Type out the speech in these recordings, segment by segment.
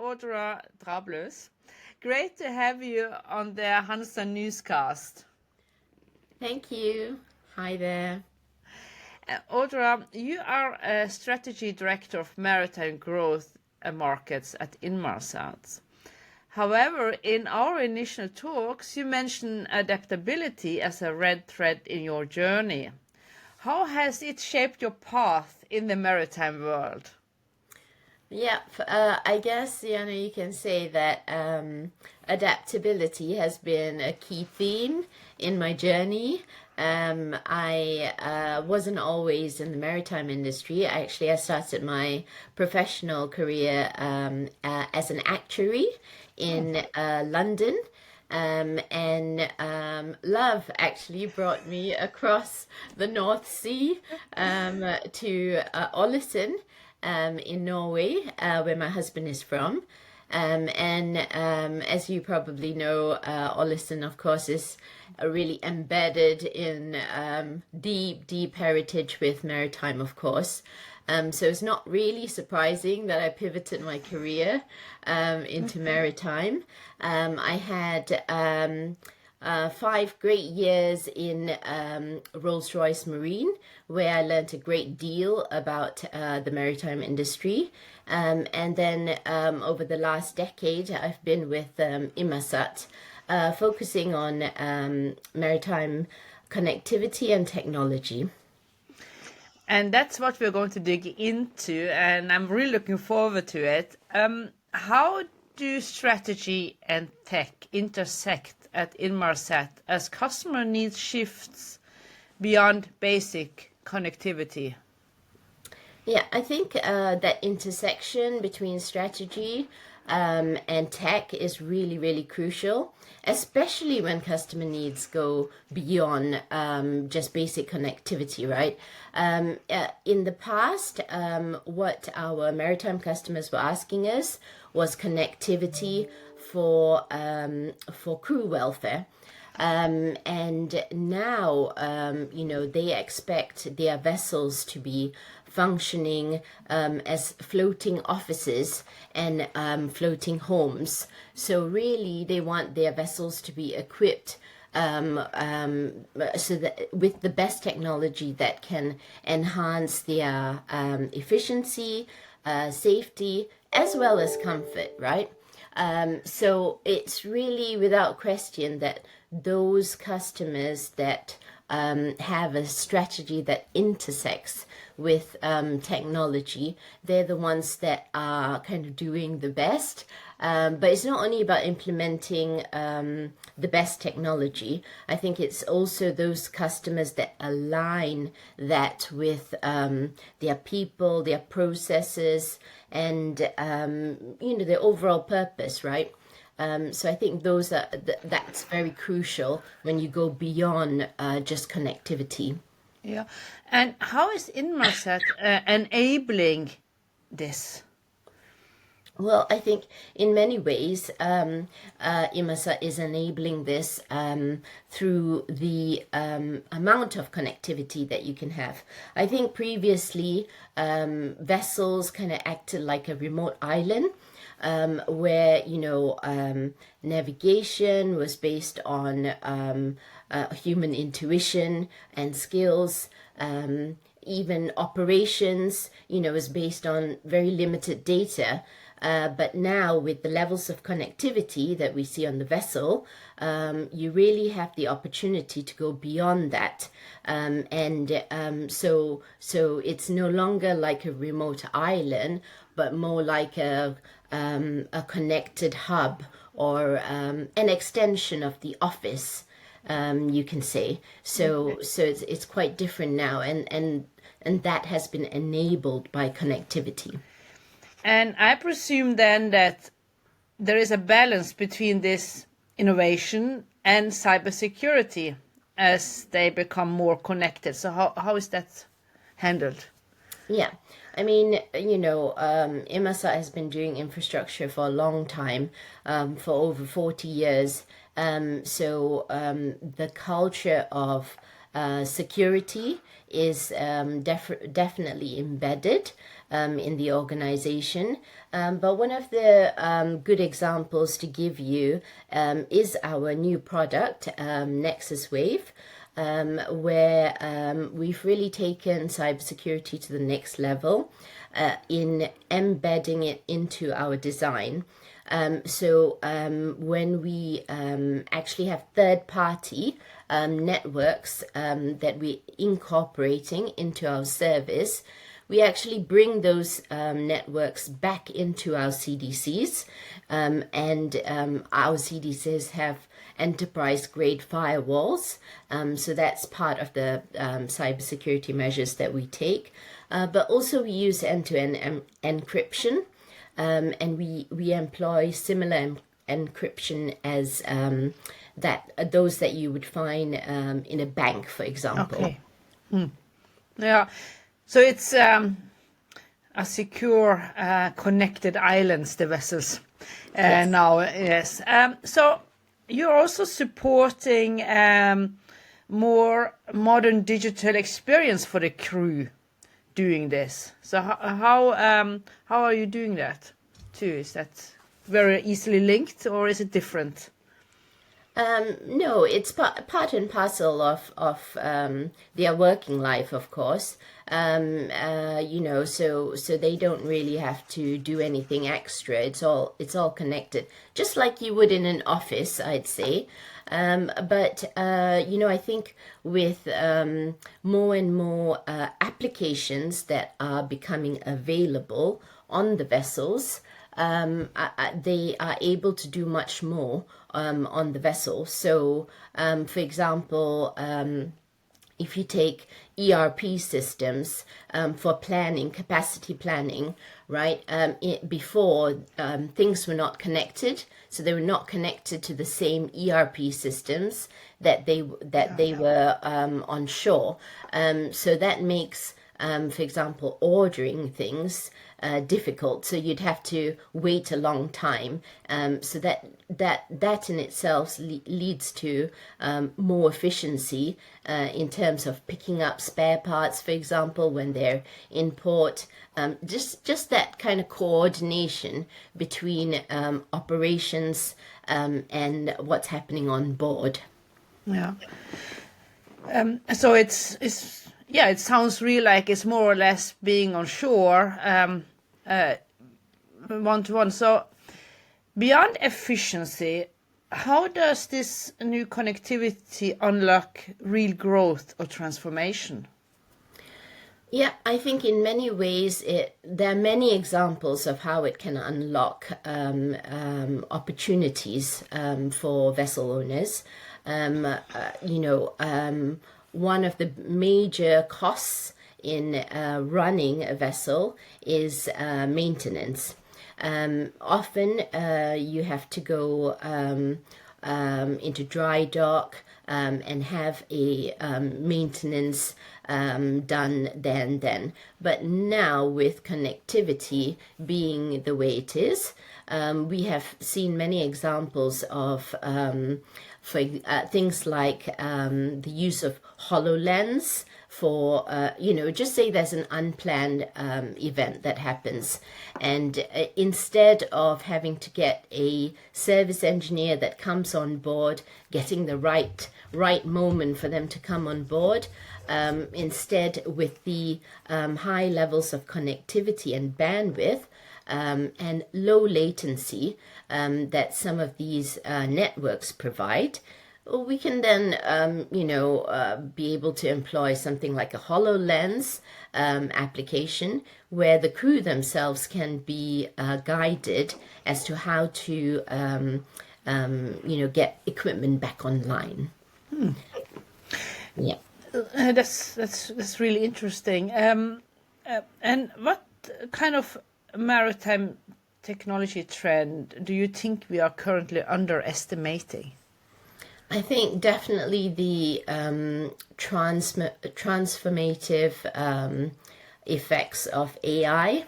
Audra Drabløs. Great to have you on the HANSA.newscast. Thank you. Hi there. Audra, you are a strategy director of maritime growth markets at Inmarsat. However, in our initial talks, you mentioned adaptability as a red thread in your journey. How has it shaped your path in the maritime world? Yeah, I guess you can say that adaptability has been a key theme in my journey. I wasn't always in the maritime industry. I started my professional career as an actuary in London. Love actually brought me across the North Sea to Ålesund in Norway, where my husband is from. As you probably know, Ålesund, of course, is really embedded in deep heritage with maritime, of course. So it's not really surprising that I pivoted my career into maritime. I had 5 great years in Rolls-Royce Marine, where I learned a great deal about the maritime industry. And then over the last decade, I've been with Inmarsat, focusing on maritime connectivity and technology. And that's what we're going to dig into, and I'm really looking forward to it. How do strategy and tech intersect at Inmarsat as customer needs shifts beyond basic connectivity? Yeah, I think that intersection between strategy and tech is really crucial, especially when customer needs go beyond just basic connectivity, right? In the past, what our maritime customers were asking us was connectivity for crew welfare. And now, they expect their vessels to be functioning as floating offices and floating homes. So really, they want their vessels to be equipped so that with the best technology that can enhance their efficiency, safety, as well as comfort, right? So it's really without question that those customers that have a strategy that intersects with technology, they're the ones that are kind of doing the best. But it's not only about implementing the best technology. I think it's also those customers that align that with their people, their processes, and their overall purpose, right? So I think that's very crucial when you go beyond just connectivity. Yeah, and how is Inmarsat enabling this? Well, I think in many ways, Inmarsat is enabling this through the amount of connectivity that you can have. I think previously vessels kind of acted like a remote island, where navigation was based on human intuition and skills. Even operations, was based on very limited data. But now with the levels of connectivity that we see on the vessel, you really have the opportunity to go beyond that. So it's no longer like a remote island, but more like a connected hub or an extension of the office, you can say. So it's quite different now, and that has been enabled by connectivity. And I presume then that there is a balance between this innovation and cybersecurity as they become more connected. So how is that handled? Yeah, I mean, Inmarsat has been doing infrastructure for a long time, for over 40 years. So the culture of security is definitely embedded in the organization. But one of the good examples to give you is our new product, NexusWave, where we've really taken cybersecurity to the next level in embedding it into our design. So when we actually have third-party networks that we're incorporating into our service, we actually bring those networks back into our CDCs, and our CDCs have enterprise-grade firewalls. So that's part of the cybersecurity measures that we take. But also we use end-to-end encryption, and we employ similar encryption as those that you would find in a bank, for example. Okay. Yeah. So it's a secure, connected islands, the vessels Yes. now. Yes. So you're also supporting more modern digital experience for the crew doing this. So how are you doing that too? Is that very easily linked, or is it different? No, it's part and parcel of their working life, of course. So they don't really have to do anything extra. It's all connected, just like you would in an office, I'd say. But I think with more and more applications that are becoming available on the vessels, they are able to do much more on the vessel. So, for example, if you take ERP systems for planning, capacity planning, right? Before, things were not connected, so they were not connected to the same ERP systems that they were on shore. So that makes, for example, ordering things difficult. So you'd have to wait a long time. So that in itself leads to more efficiency in terms of picking up spare parts, for example, when they're in port. Just that kind of coordination between operations and what's happening on board. Yeah. So it sounds really like it's more or less being on shore, one-to-one. So beyond efficiency, how does this new connectivity unlock real growth or transformation? Yeah, I think in many ways there are many examples of how it can unlock opportunities for vessel owners. One of the major costs in running a vessel is maintenance. Often you have to go into dry dock and have a maintenance done then. But now with connectivity being the way it is, we have seen many examples of for things like the use of HoloLens for, just say there's an unplanned event that happens. And instead of having to get a service engineer that comes on board, getting the right moment for them to come on board, instead with the high levels of connectivity and bandwidth, and low latency that some of these networks provide, we can then, be able to employ something like a HoloLens application where the crew themselves can be guided as to how to, get equipment back online. Yeah. That's really interesting. And what kind of maritime technology trend do you think we are currently underestimating? I think definitely the transformative effects of AI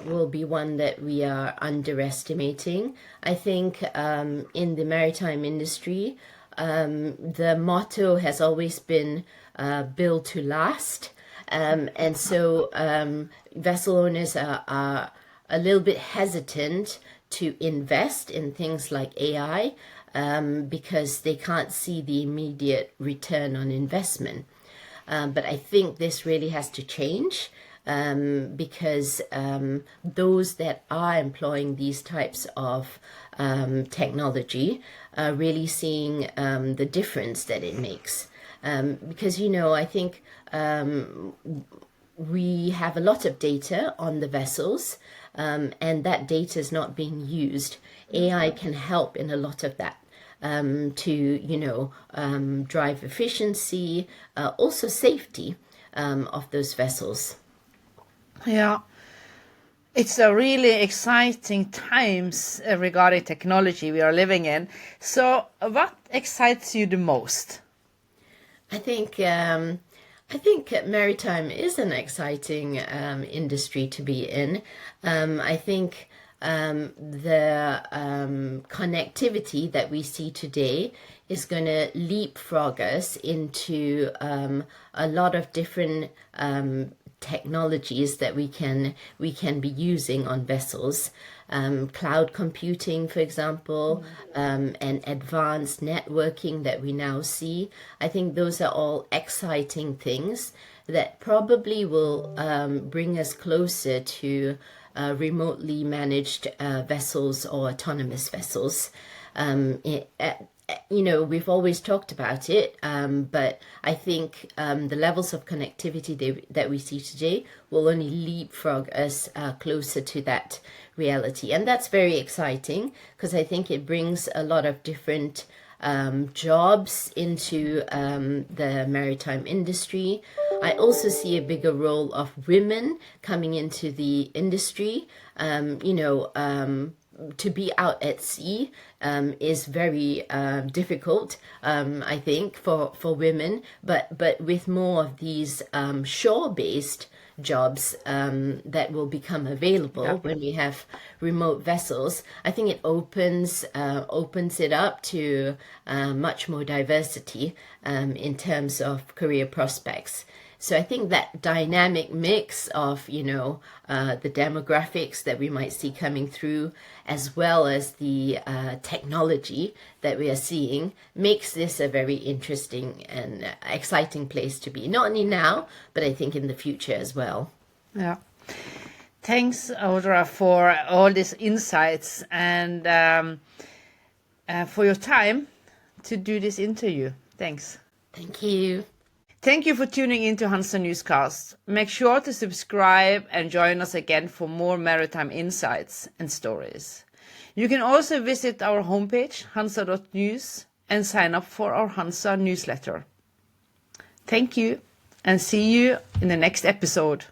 will be one that we are underestimating. I think in the maritime industry, the motto has always been build to last. And so vessel owners are a little bit hesitant to invest in things like AI because they can't see the immediate return on investment. But I think this really has to change because those that are employing these types of technology are really seeing the difference that it makes. Because, I think we have a lot of data on the vessels, and that data is not being used. AI can help in a lot of that. To drive efficiency, also safety of those vessels. Yeah, it's a really exciting times regarding technology we are living in. So, what excites you the most? I think maritime is an exciting industry to be in. I think the connectivity that we see today is going to leapfrog us into a lot of different technologies that we can be using on vessels. Cloud computing, for example, and advanced networking that we now see. I think those are all exciting things that probably will bring us closer to remotely managed vessels or autonomous vessels. We've always talked about it, but I think the levels of connectivity that we see today will only leapfrog us closer to that reality. And that's very exciting because I think it brings a lot of different jobs into the maritime industry. I also see a bigger role of women coming into the industry. To be out at sea is very difficult, I think, for women. But with more of these shore-based jobs that will become available when we have remote vessels, I think it opens it up to much more diversity in terms of career prospects. So I think that dynamic mix of, the demographics that we might see coming through, as well as the technology that we are seeing, makes this a very interesting and exciting place to be. Not only now, but I think in the future as well. Yeah. Thanks, Audra, for all these insights and for your time to do this interview. Thanks. Thank you. Thank you for tuning in to HANSA.newscast. Make sure to subscribe and join us again for more maritime insights and stories. You can also visit our homepage, HANSA.news, and sign up for our HANSA newsletter. Thank you, and see you in the next episode.